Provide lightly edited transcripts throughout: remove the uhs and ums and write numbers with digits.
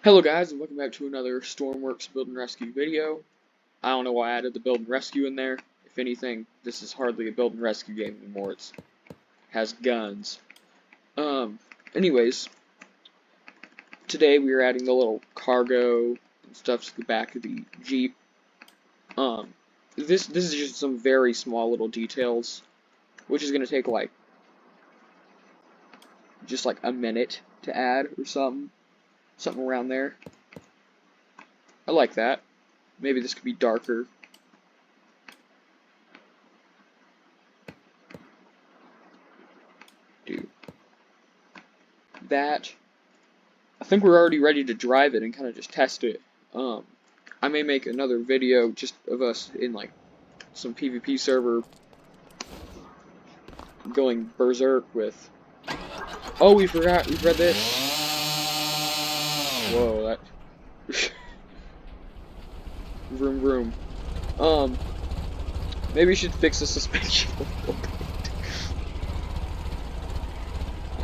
Hello guys, and welcome back to another Stormworks build and rescue video. I don't know why I added the build and rescue in there. If anything, this is hardly a build and rescue game anymore. It has guns. Anyways, today we are adding the little cargo and stuff to the back of the Jeep. This is just some very small little details, which is gonna take just like a minute to add or something around there. I like that. Maybe this could be darker. Do that. I think we're already ready to drive it and kind of just test it. I may make another video just of us in like some PvP server going berserk with. Oh, we forgot. We've read this. Whoa, that. Vroom vroom. Maybe we should fix the suspension a little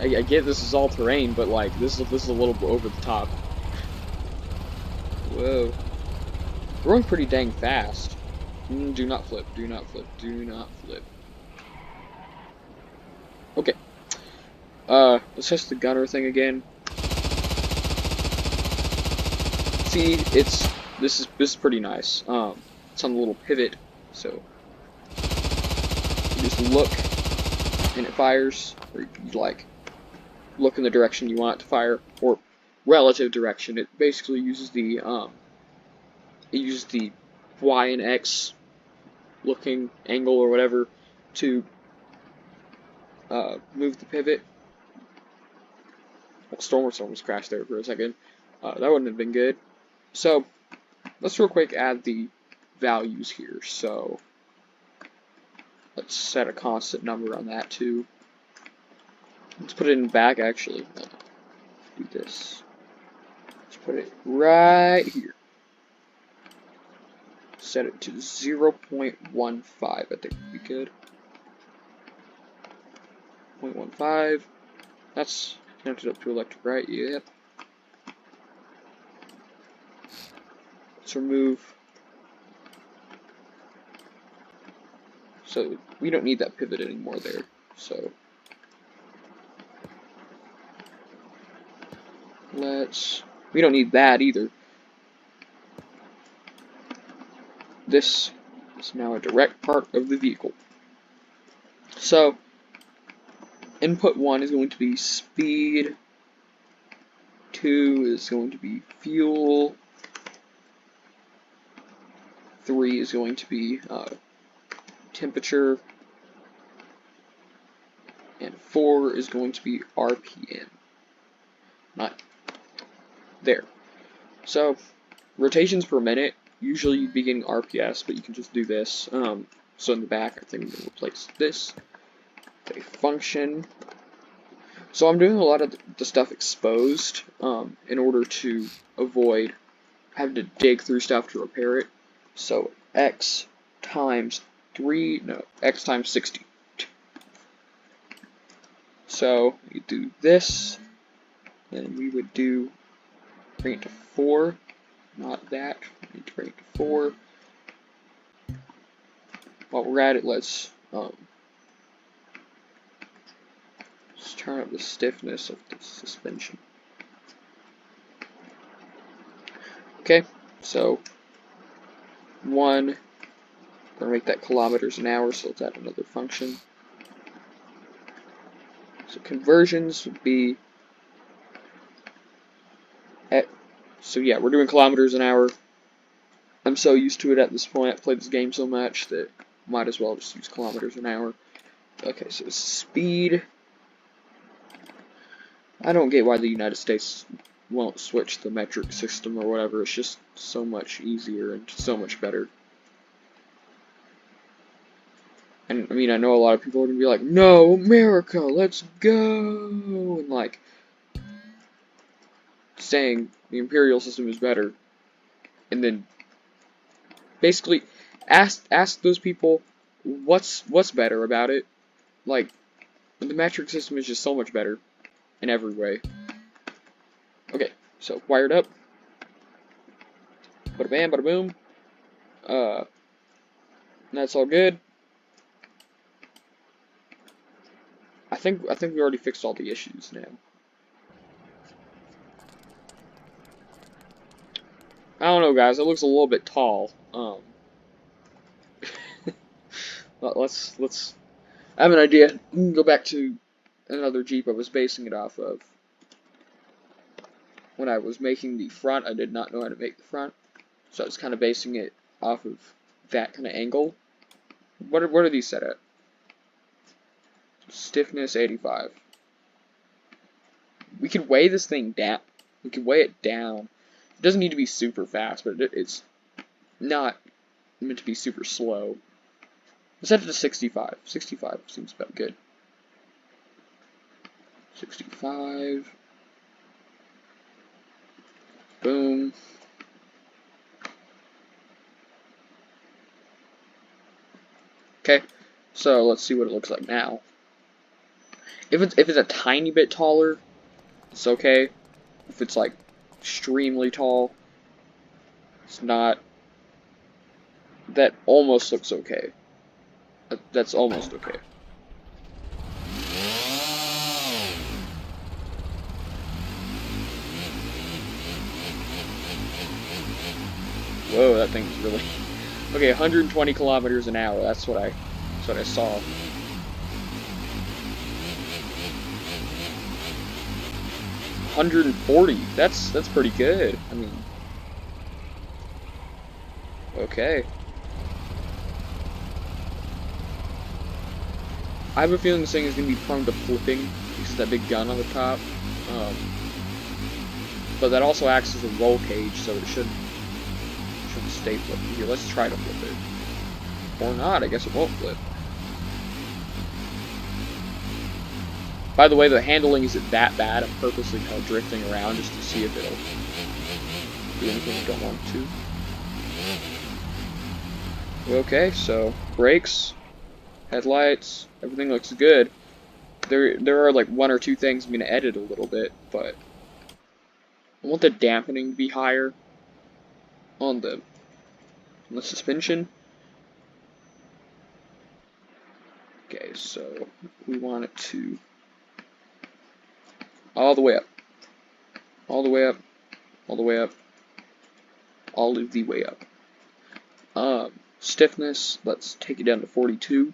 bit. I get this is all terrain, but like this is a little over the top. Whoa, we're going pretty dang fast. Do not flip. Do not flip. Do not flip. Okay. Let's test the gunner thing again. See, this is pretty nice. It's on the little pivot, so you just look and it fires, or you like look in the direction you want it to fire, or relative direction. It basically uses the Y and X looking angle or whatever to move the pivot. Well, Stormworks almost crashed there for a second. That wouldn't have been good. So let's real quick add the values here. So let's set a constant number on that too. Let's put it in back actually. Do this. Let's put it right here. Set it to 0.15. I think would be good. 0.15. That's connected up to electric, right? Yep. Let's remove. So we don't need that pivot anymore there. So we don't need that either. This is now a direct part of the vehicle. So input 1 is going to be speed, 2 is going to be fuel, 3 is going to be temperature, and 4 is going to be RPM. Not there. So rotations per minute, usually you'd be getting RPS, but you can just do this. So in the back, I think I'm going to replace this with a function. So I'm doing a lot of the stuff exposed in order to avoid having to dig through stuff to repair it. So x times 60. So you do this, then we would bring it to 4, not that, we need to bring it to 4. While we're at it, let's turn up the stiffness of the suspension. Okay, so 1, we're gonna make that kilometers an hour, so let's add another function. So conversions would be so yeah, we're doing kilometers an hour. I'm so used to it at this point. I've played this game so much that might as well just use kilometers an hour. Okay, so speed. I don't get why the United States won't switch the metric system or whatever. It's just so much easier and so much better. And I mean, I know a lot of people are gonna be like, "No, America, let's go," and like saying the imperial system is better, and then basically ask those people what's better about it. Like, the metric system is just so much better in every way. Okay, so wired up. Bada bam, bada boom. That's all good. I think we already fixed all the issues now. I don't know, guys. It looks a little bit tall. Let's. I have an idea. We can go back to another Jeep I was basing it off of. When I was making the front, I did not know how to make the front, so I was kind of basing it off of that kind of angle. What are these set at? Stiffness 85. We could weigh this thing down. We could weigh it down. It doesn't need to be super fast, but it's not meant to be super slow. Let's set it to 65. 65 seems about good. 65. Boom. Okay, so let's see what it looks like now. If it's a tiny bit taller, it's okay. If it's like extremely tall, it's not. That almost looks okay. That's almost okay. Whoa, that thing's really... Okay, 120 kilometers an hour, that's what I saw. $140, that's pretty good. I mean... Okay. I have a feeling this thing is going to be prone to flipping because of that big gun on the top. But that also acts as a roll cage, so it shouldn't stay flipping. Here, let's try to flip it. Or not, I guess it won't flip. By the way, the handling isn't that bad. I'm purposely kind of drifting around just to see if it'll do anything I don't want it to. Okay, so brakes, headlights, everything looks good. There are like one or two things I'm gonna edit a little bit, but I want the dampening to be higher on the suspension. Okay, so we want it to all the way up, all the way up, all the way up, all of the way up. Stiffness, let's take it down to 42.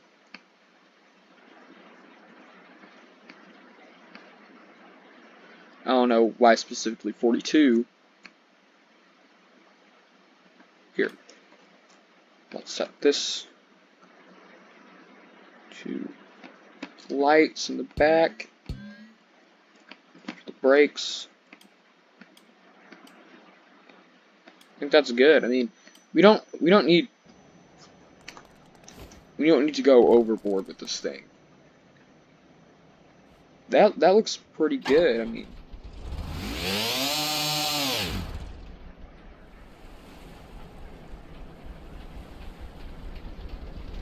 I don't know why specifically 42. Here, let's set this to lights in the back, the brakes. I think that's good. I mean, we don't need to go overboard with this thing. That looks pretty good. I mean,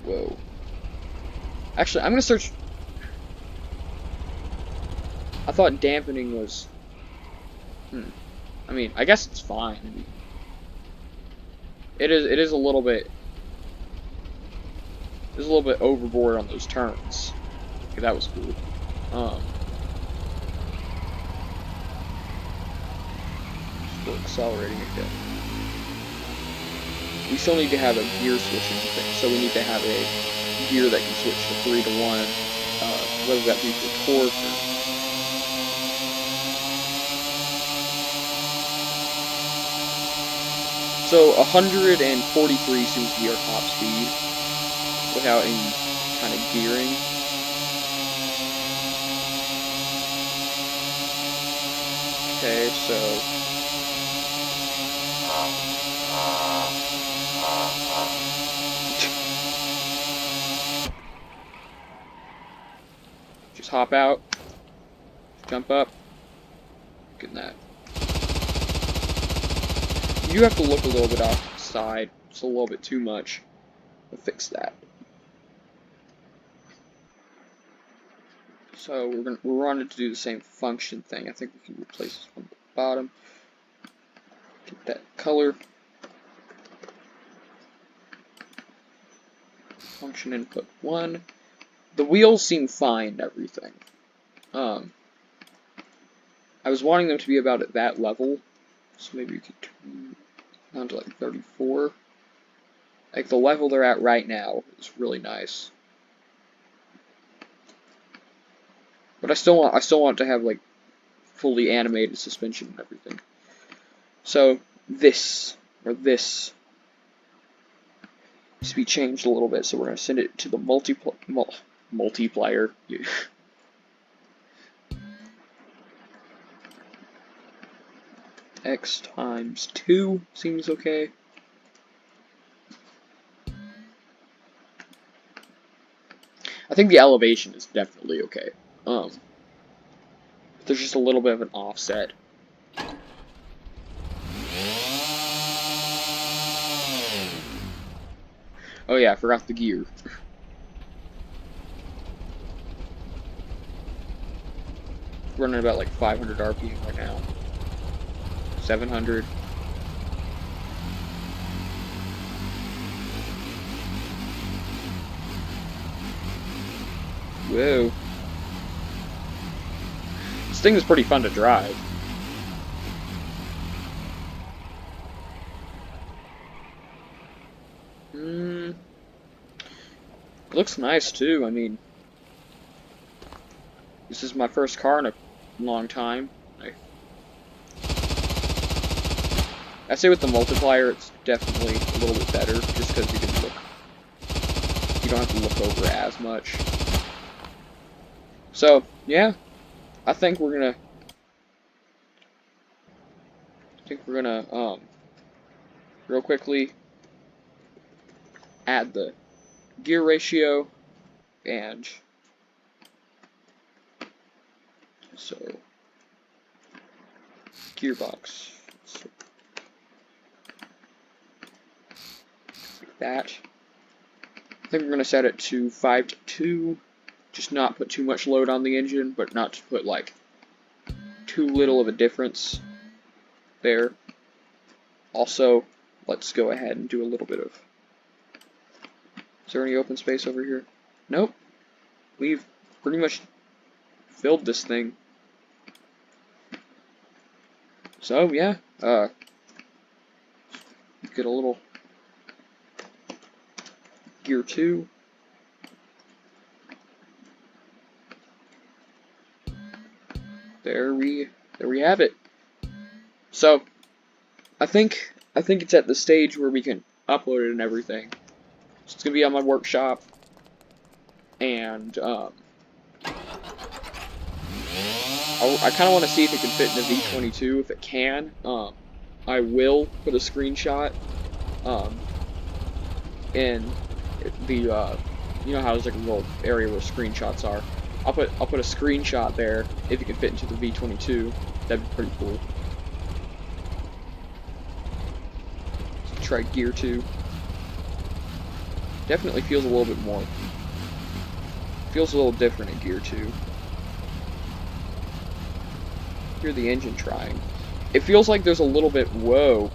whoa. Actually, I'm gonna search. I thought dampening was. I mean, I guess it's fine. I mean, it is a little bit. It's a little bit overboard on those turns. Okay, that was cool. Still accelerating again. We still need to have a gear switching thing, so we need to have a gear that can switch to 3 to 1, whether that be for torque or... So 143 seems to be our top speed without any kind of gearing. Okay, so just hop out, jump up, get that. You do have to look a little bit off the side, just a little bit too much. We'll fix that. So we're wanting to do the same function thing. I think we can replace this one at the bottom. Get that color. function input 1. The wheels seem fine and everything. I was wanting them to be about at that level, so maybe we could turn down to like 34. Like the level they're at right now is really nice. But I still want to have like fully animated suspension and everything. So this needs to be changed a little bit. So we're gonna send it to the multiplier. X times 2 seems okay. I think the elevation is definitely okay. There's just a little bit of an offset. Oh yeah, I forgot the gear. Running about like 500 RPM right now. 700. Whoa. This thing is pretty fun to drive. It looks nice too. I mean, this is my first car in a long time. I say with the multiplier, it's definitely a little bit better, just because you don't have to look over as much. So yeah, I think we're gonna real quickly add the gear ratio, and so gearbox, so like that. I think we're gonna set it to 5 to 2, just not put too much load on the engine, but not to put like too little of a difference there. Also, let's go ahead and do a little bit of... Is there any open space over here? Nope. We've pretty much filled this thing. So, yeah. Get a little gear 2. There we have it. So, I think it's at the stage where we can upload it and everything. So it's gonna be on my workshop, and I kind of want to see if it can fit in the V22. If it can, I will put a screenshot in the you know how there's like a little area where screenshots are. I'll put a screenshot there if it can fit into the V22. That'd be pretty cool. Let's try gear 2. Definitely feels a little bit more. Feels a little different in gear 2. Hear the engine trying. It feels like there's a little bit. Whoa.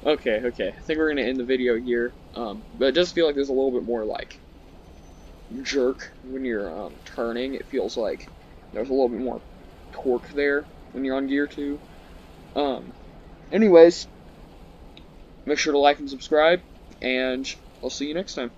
Okay. I think we're gonna end the video here. But it does feel like there's a little bit more like jerk when you're turning. It feels like there's a little bit more torque there when you're on gear 2. Anyways, make sure to like and subscribe, and I'll see you next time.